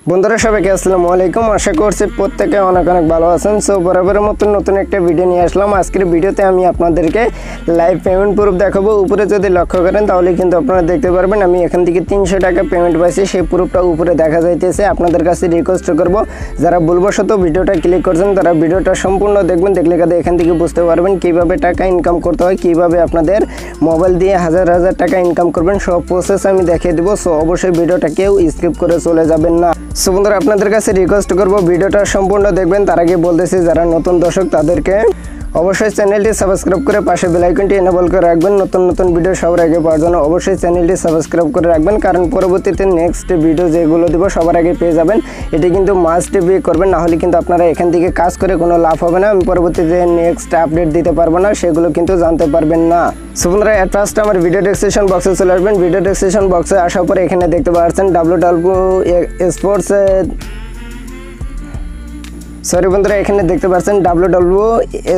বন্ধুরা সবাইকে আসসালামু আলাইকুম। আশা করছি প্রত্যেকে অনেক অনেক ভালো আছেন। সো বরাবরের মতো নতুন একটা ভিডিও নিয়ে আসলাম। আজকের ভিডিওতে আমি আপনাদেরকে লাইভ পেমেন্ট প্রুফ দেখাবো। উপরে যদি লক্ষ্য করেন তাহলে কিন্তু আপনারা দেখতে পারবেন আমি এখান থেকে 300 টাকা পেমেন্ট পাইছি। সেই প্রুফটা উপরে দেখা যাইতেছে। আপনাদের কাছে রিকোয়েস্ট করব যারা ভুলবশত ভিডিওটা ক্লিক করছেন তারা ভিডিওটা সম্পূর্ণ দেখবেন। দেখলে কাদে এখান থেকে বুঝতে পারবেন কিভাবে টাকা ইনকাম করতে হয়, কিভাবে আপনাদের মোবাইল দিয়ে হাজার হাজার টাকা ইনকাম করবেন, সব প্রসেস আমি দেখিয়ে দেবো। সো অবশ্যই ভিডিওটা কেউ স্কিপ করে চলে যাবেন না। সো বন্ধুরা আপনাদের কাছে রিকোয়েস্ট করব ভিডিওটা সম্পূর্ণ দেখবেন। তার আগে বলতেছি যারা নতুন দর্শক তাদেরকে অবশ্যই চ্যানেলটি সাবস্ক্রাইব করে পাশে বেল আইকনটি এনেবল করে রাখবেন। নতুন নতুন ভিডিও সবার আগে পাওয়ার জন্য অবশ্যই চ্যানেলটি সাবস্ক্রাইব করে রাখবেন, কারণ পরবর্তীতে নেক্সট ভিডিও যেগুলো দেবো সবার আগে পেয়ে যাবেন। এটি কিন্তু মাস্ট বি করবেন, না হলে কিন্তু আপনারা এখান থেকে কাজ করে কোনো লাভ হবে না। আমি পরবর্তীতে নেক্সট আপডেট দিতে পারবো না, সেগুলো কিন্তু জানতে পারবেন না। সো বন্ধুরা এট ফার্স্ট আমার ভিডিও ডেসক্রিপশন বক্সে চলে আসবেন। ভিডিও ডেসক্রিপশন বক্সে আসার পরে এখানে দেখতে পাচ্ছেন বন্ধুরা এখানে দেখতে পাচ্ছেন ডাব্লিউ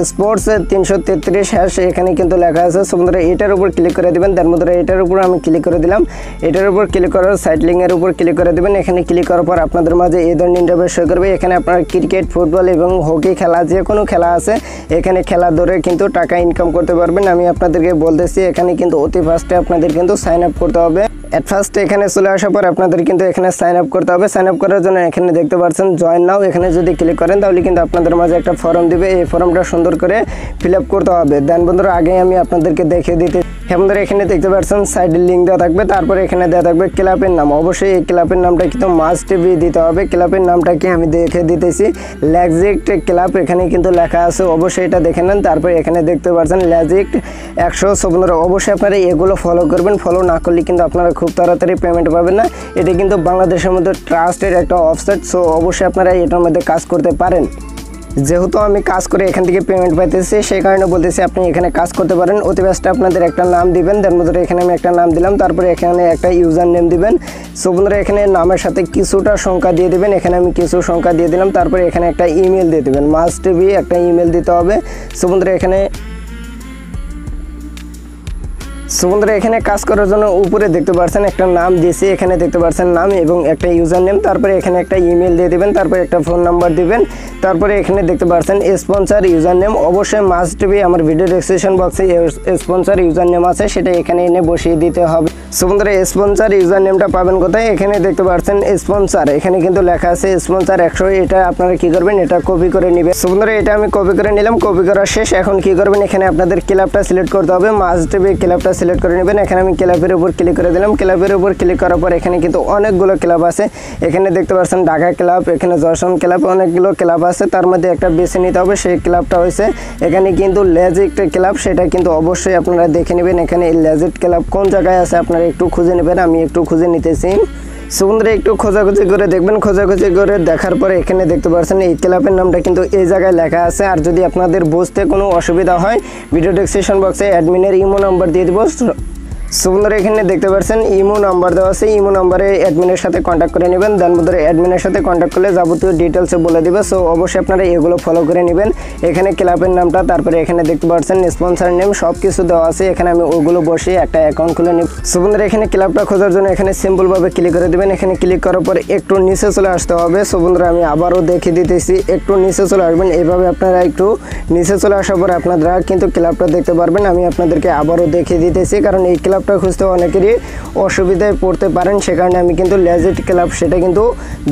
স্পোর্টস 333 এখানে কিন্তু লেখা আছে। সো বন্ধুরা এটার উপর ক্লিক করে দিবেন। তার মধ্যে এটার উপর আমি ক্লিক করে দিলাম। এটার উপর ক্লিক করার সাইড লিঙ্কের উপর ক্লিক করে দিবেন। এখানে ক্লিক করার পর আপনাদের মাঝে এই ধরনের ইন্টারফেস শো করবে। এখানে আপনার ক্রিকেট, ফুটবল এবং হকি খেলা, যে কোনো খেলা আছে এখানে খেলা ধরে কিন্তু টাকা ইনকাম করতে পারবেন। আমি আপনাদেরকে বলতেছি এখানে কিন্তু অতি ফাস্টে আপনাদের কিন্তু সাইন আপ করতে হবে। এট ফার্স্ট এখানে চলে আসার পর আপনাদের কিন্তু এখানে সাইন আপ করতে হবে। সাইন আপ করার জন্য এখানে দেখতে পাচ্ছেন জয়েন নাও, এখানে যদি ক্লিক করেন তাহলে কিন্তু আপনাদের মাঝে একটা ফর্ম দিবে। এই ফর্মটা সুন্দর করে ফিল আপ করতে হবে। দেন বন্ধুরা আগে আমি আপনাদেরকে দেখিয়ে দিতে বন্ধুরা এখানে দেখতে পাচ্ছেন সাইডে লিঙ্ক দেওয়া থাকবে, তারপরে এখানে দেওয়া থাকবে ক্লাবের নাম। অবশ্যই এই ক্লাবের নামটা কিন্তু মাস্ট বি দিতে হবে। ক্লাবের নামটা কি আমি দেখে দিতেছি, ল্যাজিক্ট ক্লাব এখানে কিন্তু লেখা আছে, অবশ্যই এটা দেখে নেন। তারপরে এখানে দেখতে পাচ্ছেন ল্যাজিক্ট 100। সো বন্ধুরা অবশ্যই আপনারা এগুলো ফলো করবেন। ফলো না করলে কিন্তু আপনারা খুব তাড়াতাড়ি পেমেন্ট পাবেন না। এটা কিন্তু বাংলাদেশের মধ্যে ট্রাস্টের একটা ওয়েবসাইট। সো অবশ্যই আপনারা এটার মধ্যে কাজ করতে পারেন। যেহেতু আমি কাজ করে এখান থেকে পেমেন্ট পাইতেছি সেই কারণে বলতেছি আপনি এখানে কাজ করতে পারেন। অতি বেস্টে আপনাদের একটা নাম দিবেন। তার মধ্যে এখানে আমি একটা নাম দিলাম, তারপরে এখানে একটা ইউজার নেম দিবেন। সো বন্ধুরা এখানে নামের সাথে কিছুটা সংখ্যা দিয়ে দিবেন। এখানে আমি কিছু সংখ্যা দিয়ে দিলাম। তারপরে এখানে একটা ইমেল দিয়ে দেবেন, মাস্ট বি একটা ইমেল দিতে হবে। সো বন্ধুরা এখানে কাজ করার জন্য উপরে দেখতে পাচ্ছেন একটা নাম দিয়েছি, এখানে দেখতে পাচ্ছেন নাম এবং একটা ইউজার নেম। তারপরে এখানে একটা ইমেল দিয়ে দেবেন, তারপরে একটা ফোন নাম্বার দিবেন। তারপরে এখানে দেখতে পাচ্ছেন স্পন্সর ইউজার নেম। অবশ্যই মাস্ট বি আমার ভিডিও ডেসক্রিপশন বক্সে স্পন্সর ইউজার নেম আছে, সেটা এখানে এনে বসিয়ে দিতে হবে। সো বন্ধুরা স্পন্সর ইউজার নেমটা পাবেন কোথায়, এখানে দেখতে পাচ্ছেন স্পন্সর, এখানে কিন্তু লেখা আছে স্পন্সর 100। এটা আপনারা কি করবেন, এটা কপি করে নেবেন। সো বন্ধুরা এটা আমি কপি করে নিলাম। কপি করা শেষ। এখন কি করবেন, এখানে আপনাদের ক্লাবটা সিলেক্ট করতে হবে। মাস্ট বি ক্লাবটা সিলেক্ট করে নেবেন। এখানে আমি ক্লাবের উপর ক্লিক করে দিলাম। ক্লাবের উপর ক্লিক করার পর এখানে কিন্তু অনেকগুলো ক্লাব আছে। এখানে দেখতে পাচ্ছেন ঢাকা ক্লাব, এখানে যশোর ক্লাব, অনেকগুলো ক্লাব আছে। তার মধ্যে একটা বেছে নিতে হবে। সেই ক্লাবটা হয়েছে এখানে কিন্তু লেজিক্ট ক্লাব, সেটা কিন্তু অবশ্যই আপনারা দেখে নেবেন। এখানে লেজিক্ট ক্লাব কোন জায়গায় আছে আপনারা একটু খুঁজে নেবেন। আমি একটু খুঁজে নিতেছি। সো বন্ধুরা একটু খোঁজাখুঁজি করে দেখবেন। খোঁজাখুঁজি করে দেখার পরে এখানে দেখতে পাচ্ছেন এই ক্লাবের নামটা কিন্তু এই জায়গায় লেখা আছে। আর যদি আপনাদের বুঝতে কোনো অসুবিধা হয় ভিডিও ডেসক্রিপশন বক্সে অ্যাডমিনের ইমো নাম্বার দিয়ে দেবো। সো বন্ধুরা এখানে দেখতে পাচ্ছেন ইমো নাম্বার দেওয়া আছে। ইমো নাম্বারে অ্যাডমিনের সাথে কন্ট্যাক্ট করে নেবেন। দেন বন্ধুরা অ্যাডমিনের সাথে কন্ট্যাক্ট করলে যাবতীয় ডিটেলসে বলে দিবে। সো অবশ্যই আপনারা এগুলো ফলো করে নেবেন। এখানে ক্লাবের নামটা, তারপরে এখানে দেখতে পাচ্ছেন স্পন্সর নেম, সব কিছু দেওয়া আছে। এখানে আমি ওগুলো বসিয়ে একটা অ্যাকাউন্ট খুলে নিব। সো বন্ধুরা এখানে ক্লাবটা খোঁজার জন্য এখানে সিম্পলভাবে ক্লিক করে দেবেন। এখানে ক্লিক করার পর একটু নিচে চলে আসতে হবে। সো বন্ধুরা আমি আবারও দেখিয়ে দিতেছি, একটু নিচে চলে আসবেন। এইভাবে আপনারা একটু নিচে চলে আসার পর আপনারা কিন্তু ক্লাবটা দেখতে পারবেন। আমি আপনাদেরকে আবারও দেখিয়ে দিতেছি, কারণ এই ক্লাবটা খুঁজতে অনেকেরই অসুবিধায় পড়তে পারেন, সে কারণে আমি কিন্তু লেজিট ক্লাব সেটা কিন্তু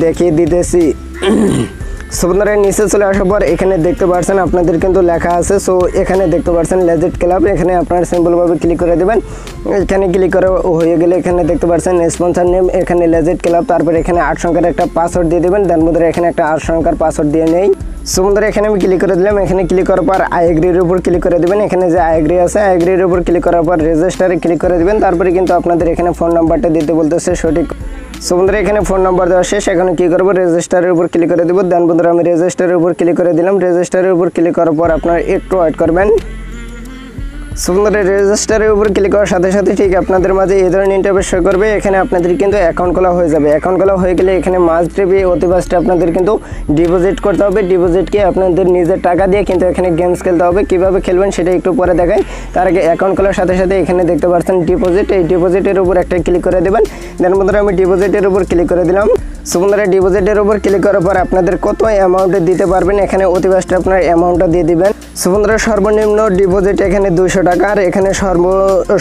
দেখিয়ে দিতেছি। সো বন্ধুরা নিচে চলে আসার পর এখানে দেখতে পাচ্ছেন আপনাদের কিন্তু লেখা আছে। সো এখানে দেখতে পাচ্ছেন লেজিট ক্লাব, এখানে আপনারা সিম্পলভাবে ক্লিক করে দেবেন। এখানে ক্লিক করে হয়ে গেলে এখানে দেখতে পাচ্ছেন স্পন্সর নেম, এখানে লেজিট ক্লাব, তারপরে এখানে 8 সংখ্যার একটা পাসওয়ার্ড দিয়ে দেবেন। দেন বন্ধুরা এখানে একটা 8 সংখ্যার পাসওয়ার্ড দিয়ে নেই। সো বন্ধুরা এখানে আমি ক্লিক করে দিলাম। এখানে ক্লিক করার পর আই এগ্রির উপর ক্লিক করে দেবেন। এখানে যে আই এগ্রি আছে, আই এগ্রির উপর ক্লিক করার পর রেজিস্টারে ক্লিক করে দেবেন। তারপরে কিন্তু আপনাদের এখানে ফোন নাম্বারটা দিতে বলতেছে সঠিক। সো বন্ধুরা এখানে ফোন নাম্বার দেওয়া শেষ। এখন কি করবো, রেজিস্টারের উপর ক্লিক করে দেবো। দেন বন্ধুরা আমি রেজিস্টারের উপর ক্লিক করে দিলাম। রেজিস্টারের উপর ক্লিক করার পর আপনারা একটু ওয়েট করবেন। সো বন্ধুরা রেজিস্টারের উপর ক্লিক করার সাথে সাথে ঠিক আপনাদের মাঝে এই ধরনের ইন্টারফেস শো করবে। এখানে আপনাদের কিন্তু অ্যাকাউন্ট খোলা হয়ে যাবে। অ্যাকাউন্ট খোলা হয়ে গেলে এখানে মাস্ট বি অতি ফাস্টে আপনাদের কিন্তু ডিপোজিট করতে হবে। ডিপোজিটকে আপনাদের নিজের টাকা দিয়ে কিন্তু এখানে গেমস খেলতে হবে। কীভাবে খেলবেন সেটা একটু পরে দেখাই। তার আগে অ্যাকাউন্ট খোলার সাথে সাথে এখানে দেখতে পাচ্ছেন ডিপোজিট, এই ডিপোজিটের উপর একটা ক্লিক করে দেবেন। দেন বন্ধুরা আমি ডিপোজিটের উপর ক্লিক করে দিলাম। সো বন্ধুরা ডিপোজিটের উপর ক্লিক করার পর আপনাদের কত অ্যামাউন্টে দিতে পারবেন এখানে অতি ফার্স্টে আপনার অ্যামাউন্টটা দিয়ে দিবেন। সো বন্ধুরা সর্বনিম্ন ডিপোজিট এখানে 200 টাকা, আর এখানে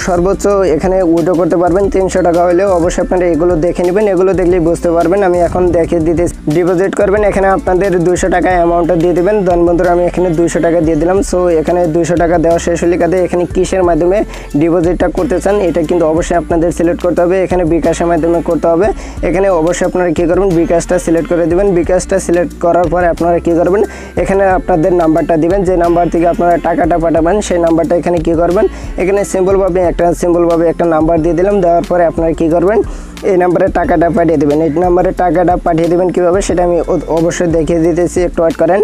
সর্বোচ্চ এখানে উইথড্র করতে পারবেন 300 টাকা হলেও। অবশ্যই আপনারা এগুলো দেখে নেবেন, এগুলো দেখলেই বুঝতে পারবেন। আমি এখন দেখিয়ে দিতে ডিপোজিট করবেন এখানে আপনাদের 200 টাকা অ্যামাউন্টটা দিয়ে দিবেন। দেন বন্ধুরা আমি এখানে 200 টাকা দিয়ে দিলাম। সো এখানে 200 টাকা দেওয়া শেষ হলে কাদের এখানে কিসের মাধ্যমে ডিপোজিটটা করতে চান এটা কিন্তু অবশ্যই আপনাদের সিলেক্ট করতে হবে। এখানে বিকাশের মাধ্যমে করতে হবে। এখানে অবশ্যই আপনারা কী করবেন, বিকাশটা সিলেক্ট করে দেবেন। বিকাশটা সিলেক্ট করার পরে আপনারা কী করবেন, এখানে আপনাদের নাম্বারটা দিবেন, যে নাম্বার থেকে আপনারা টাকাটা পাঠাবেন সেই নাম্বারটা এখানে কী করবেন, এখানে সিম্পলভাবে একটা নাম্বার দিয়ে দিলাম। দেওয়ার পরে আপনারা কী করবেন, এই নাম্বারে টাকাটা পাঠিয়ে দেবেন। এই নাম্বারে টাকাটা পাঠিয়ে দেবেন কীভাবে সেটা আমি অবশ্যই দেখিয়ে দিতেছি, একটু ওয়েট করেন।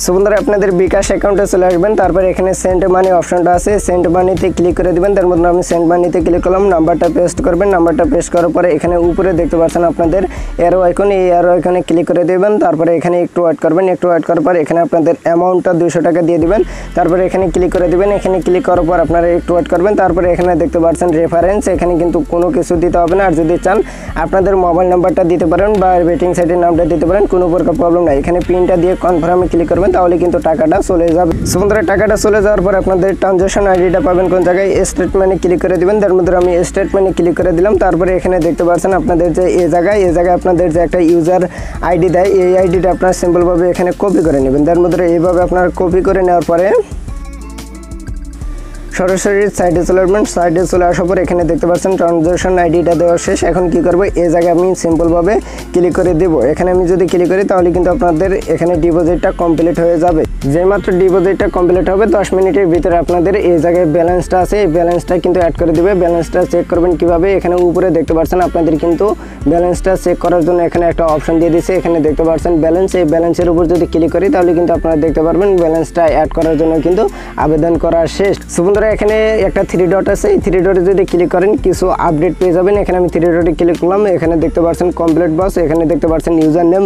সো বন্ধুরা আপনাদের বিকাশ অ্যাকাউন্টে চলে আসবেন। তারপরে এখানে সেন্ড মানি অপশনটা আছে, সেন্ড মানিতে ক্লিক করে দেবেন। তার মধ্যে আমি সেন্ড মানিতে ক্লিক করলাম, নাম্বারটা পেস্ট করবেন। নাম্বারটা পেস্ট করার পরে এখানে উপরে দেখতে পাচ্ছেন আপনাদের অ্যারো আইকন, এই অ্যারো আইকনে ক্লিক করে দেবেন। তারপরে এখানে একটু ওয়েট করবেন, একটু ওয়েট করার পর এখানে আপনাদের অ্যামাউন্টটা 200 টাকা দিয়ে দিবেন। তারপরে এখানে ক্লিক করে দেবেন। এখানে ক্লিক করার পর আপনারা একটু ওয়েট করবেন। তারপরে এখানে দেখতে পাচ্ছেন রেফারেন্স, এখানে কিন্তু কোনো কিছু দিতে হবে না। আর যদি চান আপনাদের মোবাইল নাম্বারটা দিতে পারেন বা বেটিং সাইটের নামটা দিতে পারেন, কোনো প্রকার প্রবলেম নাই। এখানে পিনটা দিয়ে কনফার্মে ক্লিক করবেন, তাহলে কিন্তু টাকাটা চলে যাবে। সো বন্ধুরা টাকাটা চলে যাওয়ার পর আপনাদের ট্রানজাকশন আইডিটা পাবেন কোন জায়গায়, স্টেটমেন্টে ক্লিক করে দিবেন। তার মধ্যে আমি স্টেটমেন্টে ক্লিক করে দিলাম। তারপরে এখানে দেখতে পাচ্ছেন আপনাদের যে এই জায়গায় আপনাদের যে একটা ইউজার আইডি দেয়, এই আইডিটা আপনারা সিম্পলভাবে এখানে কপি করে নেবেন। তার মধ্যে এইভাবে আপনারা কপি করে নেওয়ার পরে সরাসরি সাইডে চলে আসবেন। সাইডে চলে আসার পর এখানে দেখতে পাচ্ছেন ট্রানজাকশন আইডিটা দেওয়া শেষ। এখন কি করবো, এই জায়গায় আমি সিম্পলভাবে ক্লিক করে দেবো। এখানে আমি যদি ক্লিক করি তাহলে কিন্তু আপনাদের এখানে ডিপোজিটটা কমপ্লিট হয়ে যাবে। যে মাত্র ডিপোজিটটা কমপ্লিট হবে 10 মিনিটের ভিতরে আপনাদের এই জায়গায় ব্যালেন্সটা আছে, এই ব্যালেন্সটা কিন্তু অ্যাড করে দিবে। ব্যালেন্সটা চেক করবেন কিভাবে, এখানে উপরে দেখতে পাচ্ছেন আপনাদের কিন্তু ব্যালেন্সটা চেক করার জন্য এখানে একটা অপশন দিয়ে দিয়েছে। এখানে দেখতে পাচ্ছেন ব্যালেন্স, এই ব্যালেন্সের উপর যদি ক্লিক করি তাহলে কিন্তু আপনারা দেখতে পারবেন ব্যালেন্সটা অ্যাড করার জন্য কিন্তু আবেদন করা শেষ। এখানে একটা 3 ডট আছে, এই 3 ডটে যদি ক্লিক করেন কিছু আপডেট পেয়ে যাবেন। এখানে আমি 3 ডটে ক্লিক করলাম, এখানে দেখতে পাচ্ছেন কমপ্লিট বস, এখানে দেখতে পাচ্ছেন ইউজার নেম,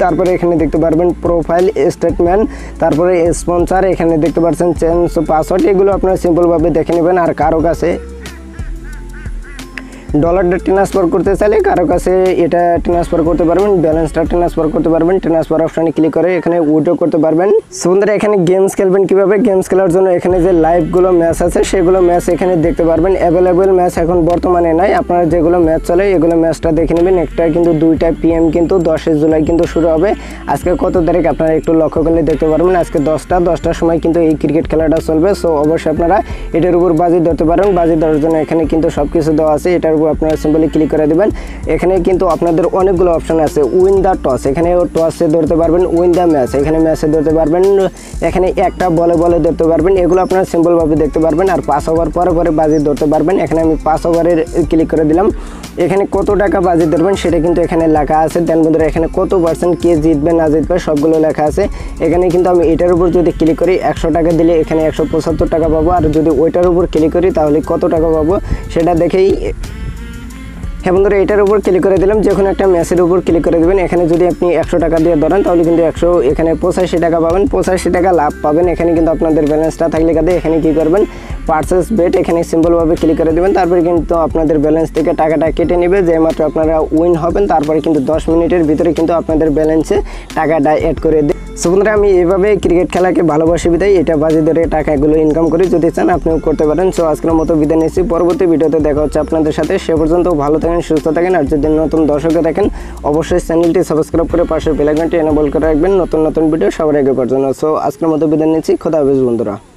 তারপরে এখানে দেখতে পারবেন প্রোফাইল স্টেটমেন্ট, তারপরে স্পন্সর, এখানে দেখতে পাচ্ছেন চেঞ্জ পাসওয়ার্ড। এগুলো আপনারা সিম্পলভাবে দেখে নেবেন। আর কারো কাছে ডলারটা ট্রান্সফার করতে চাইলে কারো কাছে এটা ট্রান্সফার করতে পারবেন, ব্যালেন্সটা ট্রান্সফার করতে পারবেন। ট্রান্সফার অপশানে ক্লিক করে এখানে উইথড্র করতে পারবেন। সো বন্ধুরা এখানে গেমস খেলবেন কিভাবে, গেমস খেলার জন্য এখানে যে লাইভগুলো ম্যাচ আছে সেগুলো ম্যাচ এখানে দেখতে পারবেন। অ্যাভেলেবেল ম্যাচ এখন বর্তমানে নাই, আপনারা যেগুলো ম্যাচ চলে এগুলো ম্যাচটা দেখে নেবেন। একটা কিন্তু 2টা PM কিন্তু 10 জুলাই কিন্তু শুরু হবে। আজকে কত তারিখ আপনারা একটু লক্ষ্য করলে দেখতে পারবেন, আজকে 10টার সময় কিন্তু এই ক্রিকেট খেলাটা চলবে। সো অবশ্যই আপনারা এটার উপর বাজি ধরতে পারেন। বাজি ধরার জন্য এখানে কিন্তু সব কিছু দেওয়া আছে, এটার আপনারা সিম্পলি ক্লিক করে দেবেন। এখানে কিন্তু আপনাদের অনেকগুলো অপশন আছে, উইন দ্য টস, এখানে টসে ধরতে পারবেন, উইন দ্য ম্যাচ, এখানে ম্যাচে ধরতে পারবেন, এখানে একটা বলে ধরতে পারবেন। এগুলো আপনারা সিম্পলভাবে দেখতে পারবেন। আর 5 ওভার পরে বাজি ধরতে পারবেন। এখানে আমি 5 ওভারের ক্লিক করে দিলাম। এখানে কত টাকা বাজি ধরবেন সেটা কিন্তু এখানে লেখা আছে। দেন বন্ধুরা এখানে কত % কে জিতবে না জিতবে সবগুলো লেখা আছে। এখানে কিন্তু আমি এটার উপর যদি ক্লিক করি 100 টাকা দিলে এখানে 175 টাকা পাবো। আর যদি ওইটার উপর ক্লিক করি তাহলে কত টাকা পাবো সেটা দেখেই, হ্যাঁ বন্ধুরা এটার উপর ক্লিক করে দিলাম। যে কোনো একটা ম্যাচের উপর ক্লিক করে দেবেন। এখানে যদি আপনি 100 টাকা দিয়ে ধরেন তাহলে কিন্তু এখানে 85 টাকা পাবেন, 85 টাকা লাভ পাবেন। এখানে কিন্তু আপনাদের ব্যালেন্সটা থাকলে কাদের এখানে কী করবেন, পারচেস বেট, এখানে সিম্পলভাবে ক্লিক করে দেবেন। তারপরে কিন্তু আপনাদের ব্যালেন্স থেকে টাকাটা কেটে নেবে। যে মাত্র আপনারা উইন হবেন তারপরে কিন্তু 10 মিনিটের ভিতরে কিন্তু আপনাদের ব্যালেন্সে টাকাটা অ্যাড করে দেবে। সো বন্ধুরা আমি এইভাবে ক্রিকেট খেলাকে ভালোবাসি বিধায় এটা বাজি ধরে টাকাগুলো ইনকাম করি, যদি চান আপনিও করতে পারেন। সো আজকের মতো বিদায় নিচ্ছি, পরবর্তী ভিডিওতে দেখা হচ্ছে আপনাদের সাথে। সে পর্যন্ত ভালো থাকেন, সুস্থ থাকেন। আর যদি নতুন দর্শকে দেখেন অবশ্যই চ্যানেলটি সাবস্ক্রাইব করে পাশের বেল আইকনটি এনেবল করে রাখবেন নতুন ভিডিও সবার আগে পাওয়ার জন্য। সো আজকের মতো বিদায় নিচ্ছি, খোদা হাফেজ বন্ধুরা।